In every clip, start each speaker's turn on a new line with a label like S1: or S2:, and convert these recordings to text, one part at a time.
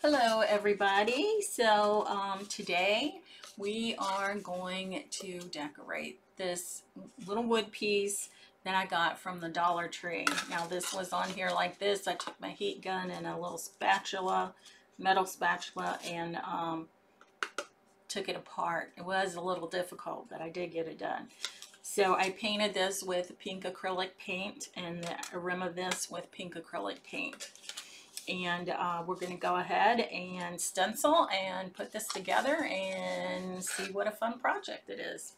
S1: Hello everybody. Today we are going to decorate this little wood piece that I got from the Dollar Tree. Now this was on here like this. I took my heat gun and a little spatula, metal spatula, and took it apart. It was a little difficult, but I did get it done. So I painted this with pink acrylic paint and the rim of this with pink acrylic paint. And we're going to go ahead and stencil and put this together and see what a fun project it is.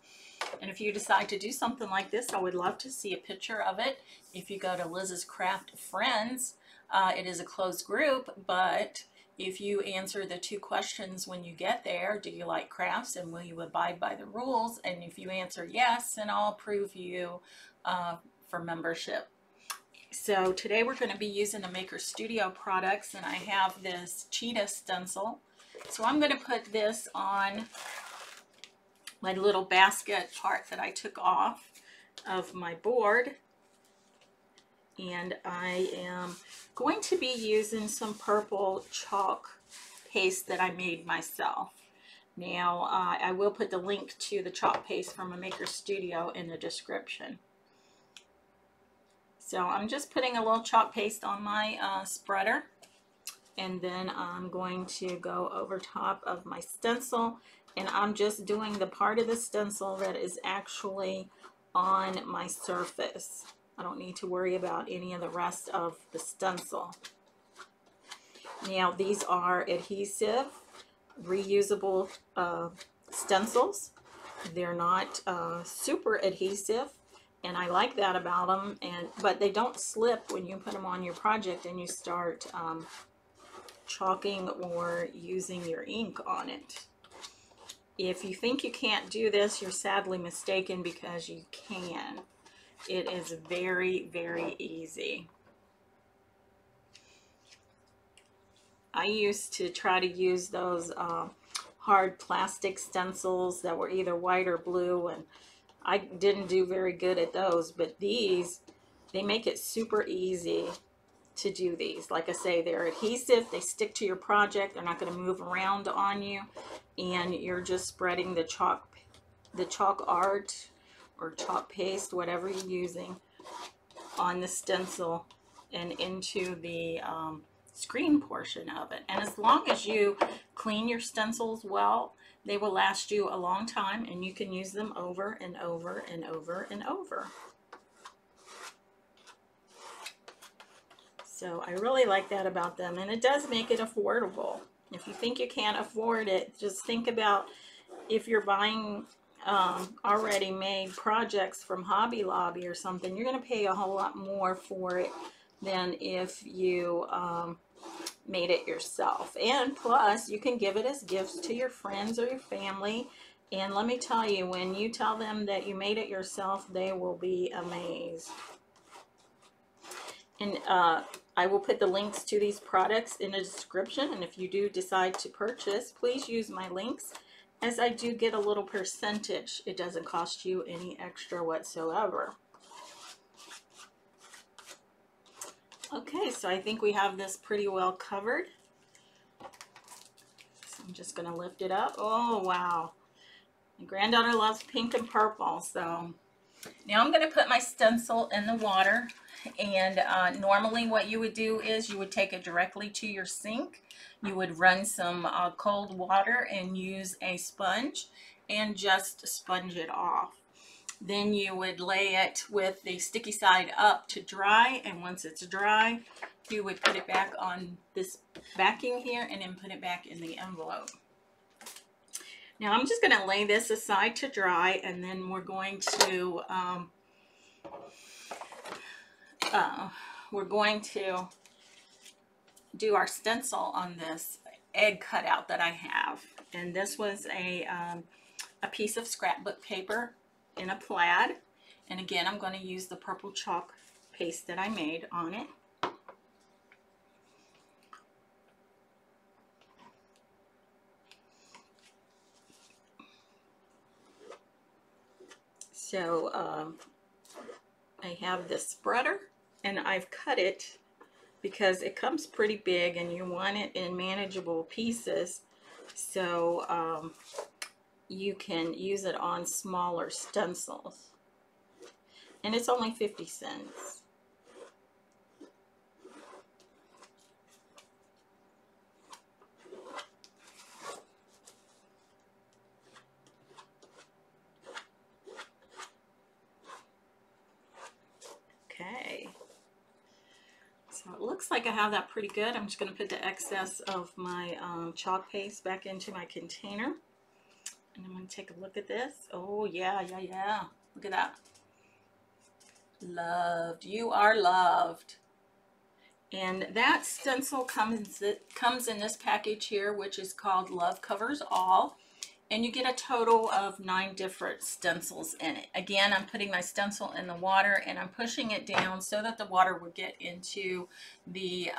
S1: And if you decide to do something like this, I would love to see a picture of it. If you go to Liz's Craft Friends, it is a closed group, but if you answer the 2 questions when you get there, do you like crafts and will you abide by the rules? And if you answer yes, then I'll approve you for membership. So today we're going to be using the Maker Studio products, and I have this cheetah stencil. So I'm going to put this on my little basket part that I took off of my board. And I am going to be using some purple chalk paste that I made myself. Now I will put the link to the chalk paste from a Maker Studio in the description. So I'm just putting a little chalk paste on my spreader, and then I'm going to go over top of my stencil, and I'm just doing the part of the stencil that is actually on my surface. I don't need to worry about any of the rest of the stencil. Now these are adhesive, reusable stencils. They're not super adhesive. And I like that about them, but they don't slip when you put them on your project and you start chalking or using your ink on it. If you think you can't do this, you're sadly mistaken, because you can. It is very, very easy. I used to try to use those hard plastic stencils that were either white or blue, and I didn't do very good at those, but these, they make it super easy to do these. Like I say, they're adhesive, they stick to your project, they're not going to move around on you, and you're just spreading the chalk art or chalk paste, whatever you're using, on the stencil and into the screen portion of it. And as long as you clean your stencils well, they will last you a long time, and you can use them over and over and over and over. So I really like that about them, and it does make it affordable. If you think you can't afford it, just think about if you're buying already made projects from Hobby Lobby or something, you're going to pay a whole lot more for it than if you made it yourself. And plus, you can give it as gifts to your friends or your family. And let me tell you, when you tell them that you made it yourself, they will be amazed. And I will put the links to these products in the description. And if you do decide to purchase, please use my links, as I do get a little percentage. It doesn't cost you any extra whatsoever. Okay, so I think we have this pretty well covered. So I'm just going to lift it up. Oh, wow. My granddaughter loves pink and purple. So now I'm going to put my stencil in the water. And normally what you would do is you would take it directly to your sink. You would run some cold water and use a sponge and just sponge it off. Then you would lay it with the sticky side up to dry, and once it's dry, you would put it back on this backing here and then put it back in the envelope. Now I'm just going to lay this aside to dry, and then we're going to do our stencil on this egg cutout that I have. And this was a piece of scrapbook paper in a plaid, and again I'm going to use the purple chalk paste that I made on it. So I have this spreader, and I've cut it because it comes pretty big and you want it in manageable pieces, so you can use it on smaller stencils. And it's only 50 cents. Okay. So it looks like I have that pretty good. I'm just going to put the excess of my chalk paste back into my container. And I'm going to take a look at this. Oh, yeah. Look at that. Loved. You are loved. And that stencil comes in this package here, which is called Love Covers All. And you get a total of 9 different stencils in it. Again, I'm putting my stencil in the water and I'm pushing it down so that the water would get into the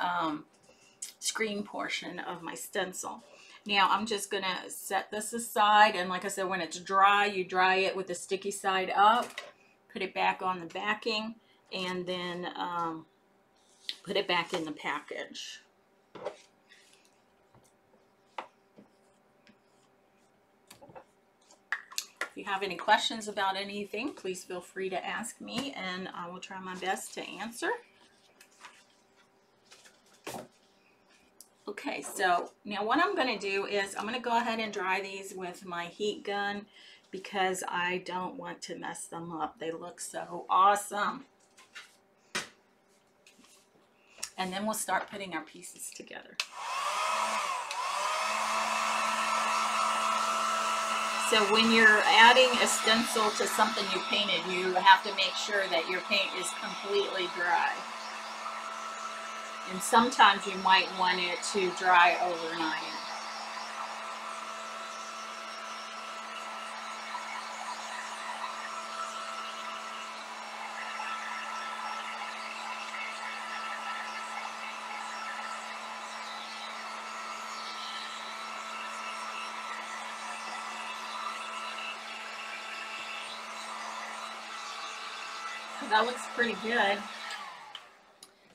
S1: screen portion of my stencil. Now I'm just going to set this aside, and like I said, when it's dry, you dry it with the sticky side up, put it back on the backing, and then put it back in the package. If you have any questions about anything, please feel free to ask me and I will try my best to answer. Okay, so now what I'm going to do is I'm going to go ahead and dry these with my heat gun because I don't want to mess them up. They look so awesome. And then we'll start putting our pieces together. So when you're adding a stencil to something you painted, you have to make sure that your paint is completely dry. And sometimes you might want it to dry overnight. That looks pretty good.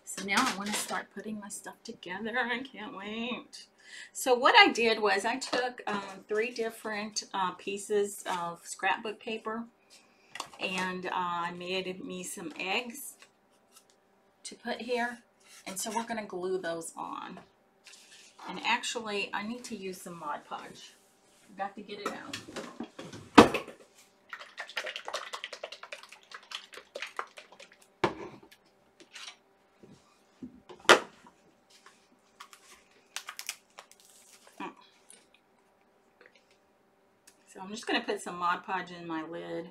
S1: So now I want to start putting my stuff together. I can't wait. So what I did was I took 3 different pieces of scrapbook paper, and I made me some eggs to put here. And so we're going to glue those on. And actually, I need to use some Mod Podge. I've got to get it out. So I'm just going to put some Mod Podge in my lid.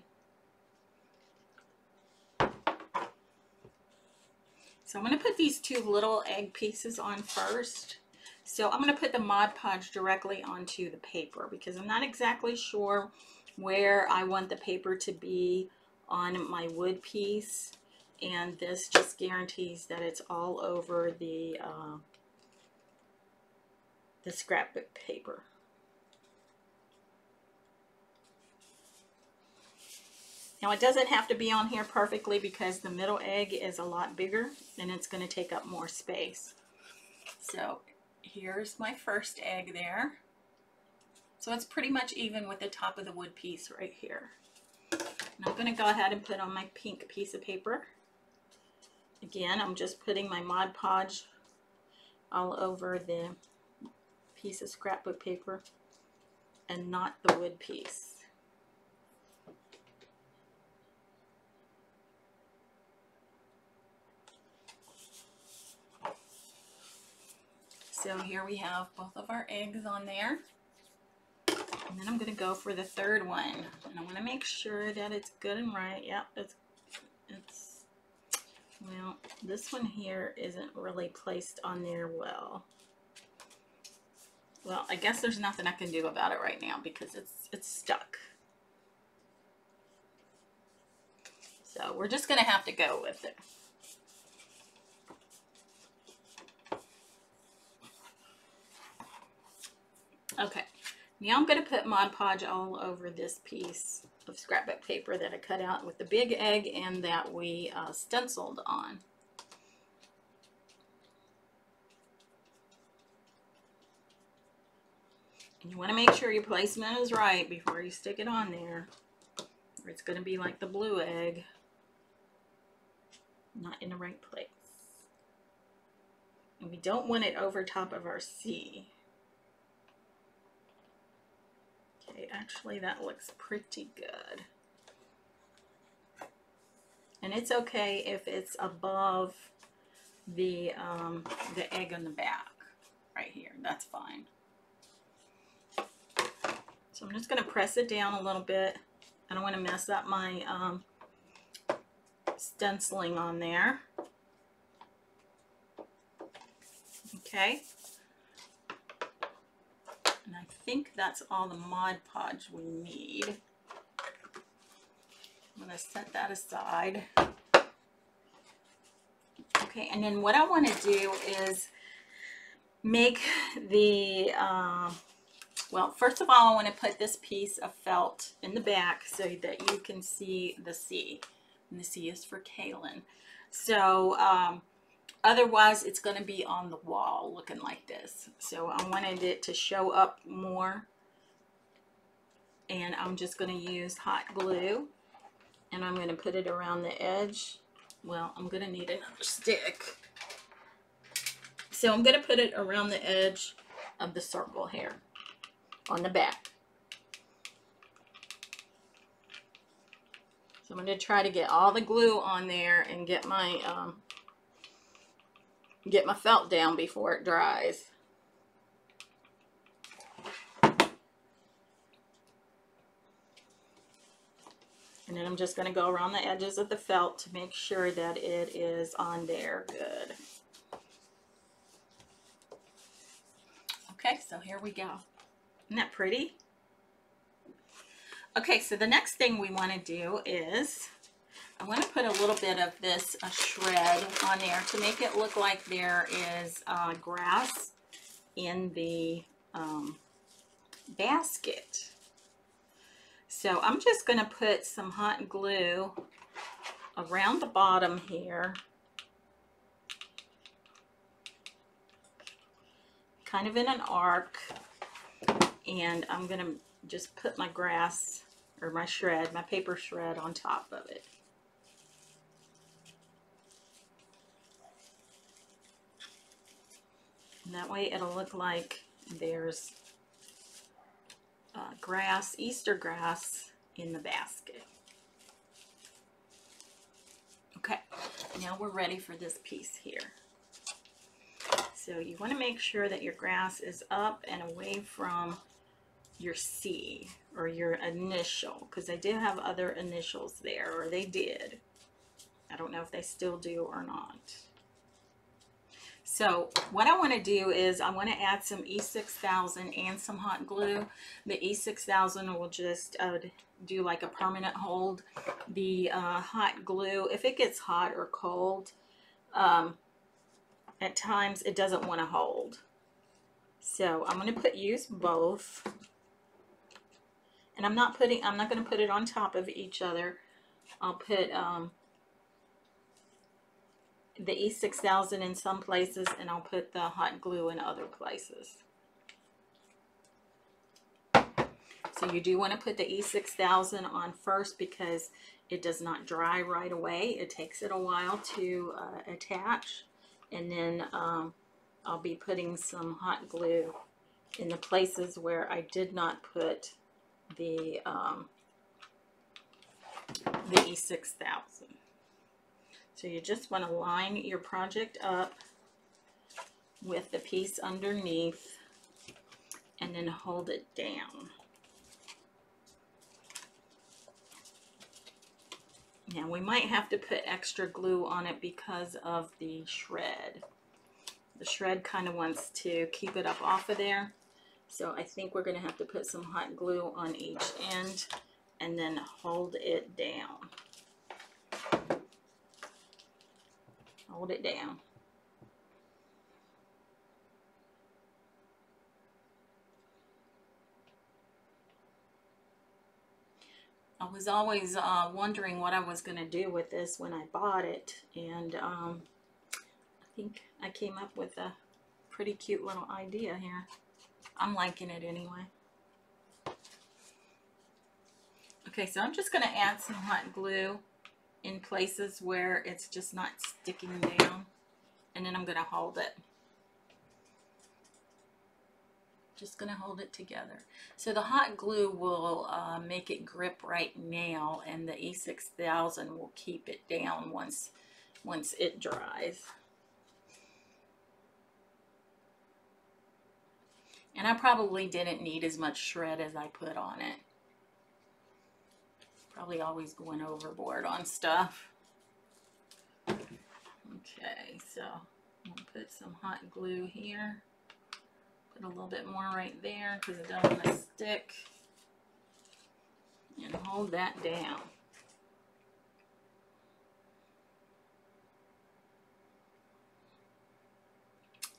S1: So I'm going to put these 2 little egg pieces on first. So I'm going to put the Mod Podge directly onto the paper because I'm not exactly sure where I want the paper to be on my wood piece. And this just guarantees that it's all over the scrapbook paper. Now it doesn't have to be on here perfectly because the middle egg is a lot bigger and it's going to take up more space. So here's my first egg there. So it's pretty much even with the top of the wood piece right here. And I'm going to go ahead and put on my pink piece of paper. Again, I'm just putting my Mod Podge all over the piece of scrapbook paper and not the wood piece. So here we have both of our eggs on there. And then I'm going to go for the third one. And I want to make sure that it's good and right. Yep, it's well, this one here isn't really placed on there well. Well, I guess there's nothing I can do about it right now because it's stuck. So we're just going to have to go with it. Okay, now I'm going to put Mod Podge all over this piece of scrapbook paper that I cut out with the big egg and that we stenciled on. And you want to make sure your placement is right before you stick it on there, or it's going to be like the blue egg, not in the right place. And we don't want it over top of our C. Okay, actually that looks pretty good. And it's okay if it's above the egg on the back right here. That's fine. So I'm just going to press it down a little bit. I don't want to mess up my stenciling on there. Okay. And I think that's all the Mod Podge we need. I'm going to set that aside. Okay, and then what I want to do is make the, well, first of all, I want to put this piece of felt in the back so that you can see the C. And the C is for Kaylin. So, otherwise, it's going to be on the wall looking like this. So I wanted it to show up more. And I'm just going to use hot glue. And I'm going to put it around the edge. Well, I'm going to need another stick. So I'm going to put it around the edge of the circle here on the back. So I'm going to try to get all the glue on there and get my felt down before it dries. And then I'm just going to go around the edges of the felt to make sure that it is on there good. Okay, so here we go. Isn't that pretty? Okay, so the next thing we want to do is I want to put a little bit of this shred on there to make it look like there is grass in the basket. So I'm just going to put some hot glue around the bottom here, kind of in an arc, and I'm going to just put my grass or my shred, my paper shred on top of it. And that way it'll look like there's grass, Easter grass in the basket. Okay, now we're ready for this piece here. So you want to make sure that your grass is up and away from your C or your initial, because I did have other initials there, or they did. I don't know if they still do or not. So what I want to do is I want to add some E6000 and some hot glue. The E6000 will just do like a permanent hold. The hot glue, if it gets hot or cold, at times it doesn't want to hold. So I'm going to use both. And I'm not going to put it on top of each other. I'll put the E6000 in some places, and I'll put the hot glue in other places. So you do want to put the E6000 on first because it does not dry right away. It takes it a while to attach. And then I'll be putting some hot glue in the places where I did not put the E6000. So you just want to line your project up with the piece underneath and then hold it down. Now we might have to put extra glue on it because of the shred. The shred kind of wants to keep it up off of there. So I think we're going to have to put some hot glue on each end and then hold it down. Hold it down. I was always wondering what I was going to do with this when I bought it, and I think I came up with a pretty cute little idea here. I'm liking it anyway. Okay, so I'm just going to add some hot glue in places where it's just not sticking down. And then I'm going to hold it. Just going to hold it together. So the hot glue will make it grip right now, and the E6000 will keep it down once it dries. And I probably didn't need as much shred as I put on it. Probably always going overboard on stuff. Okay, so I'm going to put some hot glue here. Put a little bit more right there because it doesn't want to stick. And hold that down.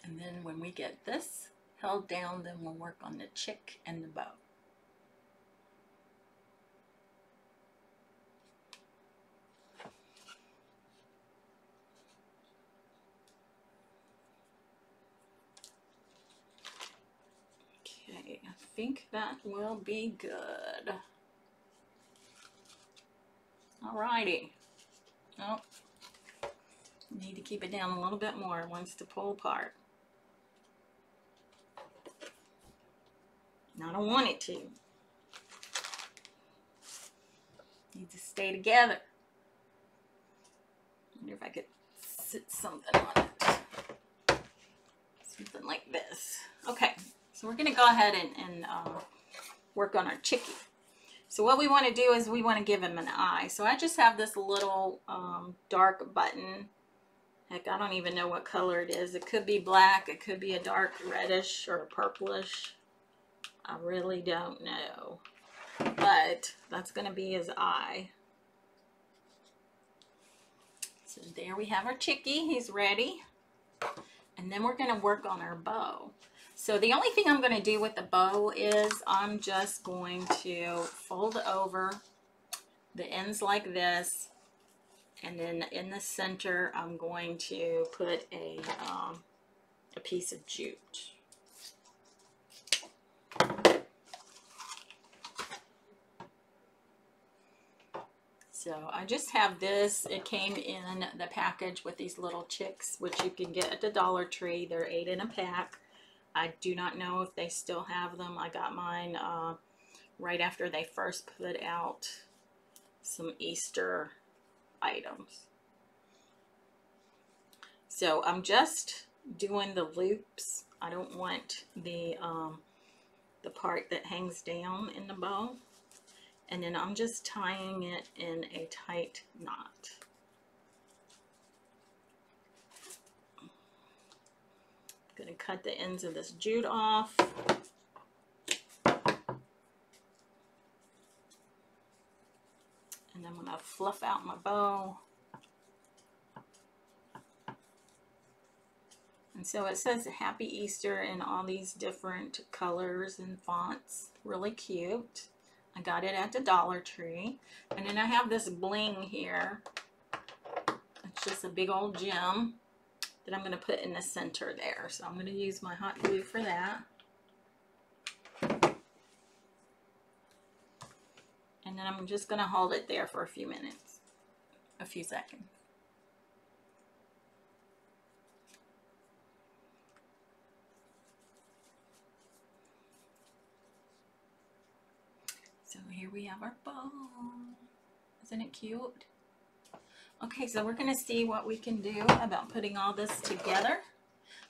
S1: And then when we get this held down, then we'll work on the chick and the bow. Okay, I think that will be good. Alrighty. Oh, need to keep it down a little bit more. It wants to pull apart. I don't want it to. Needs to stay together. Wonder if I could sit something on it. Something like this. Okay, so we're gonna go ahead and work on our chickie. So what we want to do is we want to give him an eye. So I just have this little dark button. Heck, I don't even know what color it is. It could be black, it could be a dark reddish or purplish. I really don't know. But that's going to be his eye. So there we have our chickie. He's ready. And then we're going to work on our bow. So the only thing I'm going to do with the bow is I'm just going to fold over the ends like this. And then in the center, I'm going to put a piece of jute. So I just have this. It came in the package with these little chicks, which you can get at the Dollar Tree. They're 8 in a pack. I do not know if they still have them. I got mine right after they first put out some Easter items. So I'm just doing the loops. I don't want the part that hangs down in the bow. And then I'm just tying it in a tight knot. I'm going to cut the ends of this jute off. And I'm going to fluff out my bow. And so it says Happy Easter in all these different colors and fonts. Really cute. I got it at the Dollar Tree. And then I have this bling here. It's just a big old gem that I'm going to put in the center there. So I'm going to use my hot glue for that. And then I'm just going to hold it there for a few minutes. A few seconds. So here we have our bow. Isn't it cute? Okay, so we're going to see what we can do about putting all this together.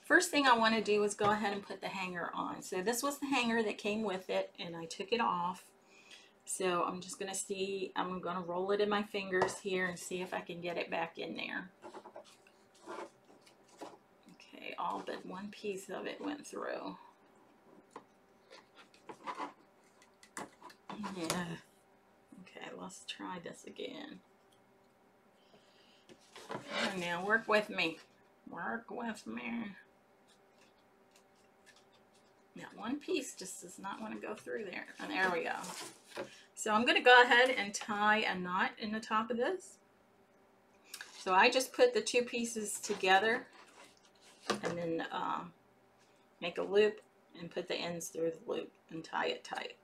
S1: First thing I want to do is go ahead and put the hanger on. So this was the hanger that came with it, and I took it off. So I'm just going to see, I'm going to roll it in my fingers here and see if I can get it back in there. Okay, all but one piece of it went through. Yeah. Okay, let's try this again. Now work with me. Work with me. Now one piece just does not want to go through there. And there we go. So I'm going to go ahead and tie a knot in the top of this. So I just put the two pieces together and then make a loop and put the ends through the loop and tie it tight.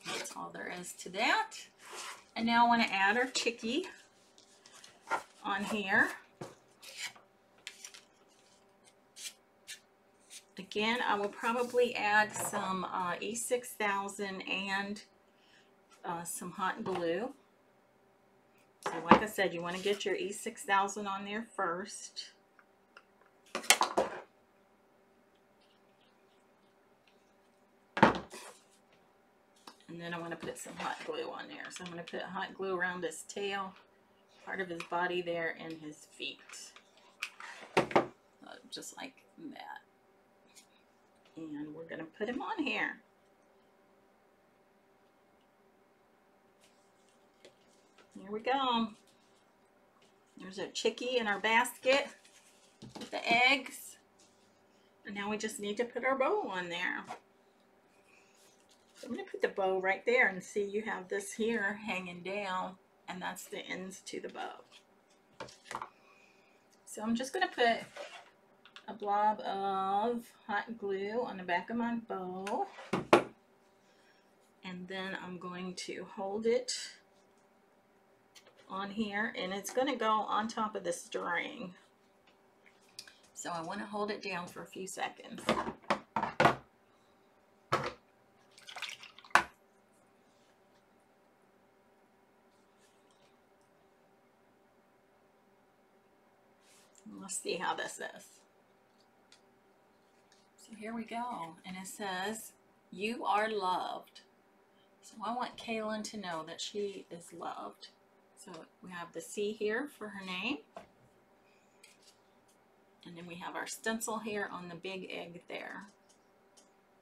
S1: That's all there is to that. And now I want to add our chickie on here. Again, I will probably add some E6000 and some hot glue. So like I said, you want to get your E6000 on there first. And then I want to put some hot glue on there. So I'm going to put hot glue around his tail, part of his body there, and his feet. Just like that. And we're going to put him on here. Here we go. There's our chickie in our basket with the eggs. And now we just need to put our bow on there. So I'm going to put the bow right there, and see you have this here hanging down, and that's the ends to the bow. So I'm just going to put a blob of hot glue on the back of my bow, and then I'm going to hold it on here, and it's going to go on top of the string. So I want to hold it down for a few seconds. Let's see how this is. So here we go, and it says, "You are loved." So I want Kaylin to know that she is loved. So we have the C here for her name. And then we have our stencil here on the big egg there.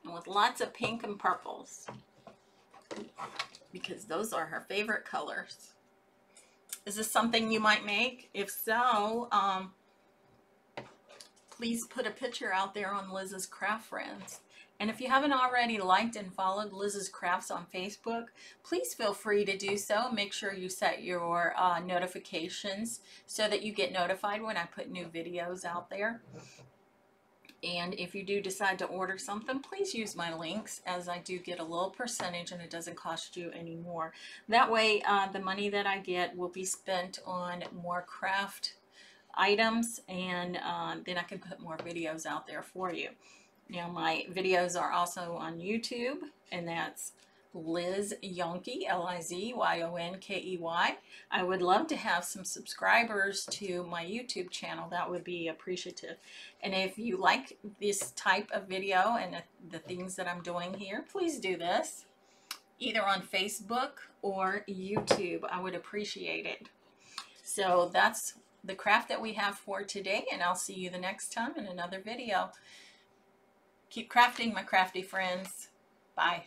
S1: And with lots of pink and purples, because those are her favorite colors. Is this something you might make? If so, please put a picture out there on Liz's Craft Friends. And if you haven't already liked and followed Liz's Crafts on Facebook, please feel free to do so. Make sure you set your notifications so that you get notified when I put new videos out there. And if you do decide to order something, please use my links, as I do get a little percentage and it doesn't cost you any more. That way, the money that I get will be spent on more craft items, and then I can put more videos out there for you. Now, my videos are also on YouTube, and that's Liz Yonkey, Lizyyonkey. I would love to have some subscribers to my YouTube channel. That would be appreciative. And if you like this type of video and the things that I'm doing here, please do this either on Facebook or YouTube. I would appreciate it. So that's the craft that we have for today, and I'll see you the next time in another video. Keep crafting, my crafty friends. Bye.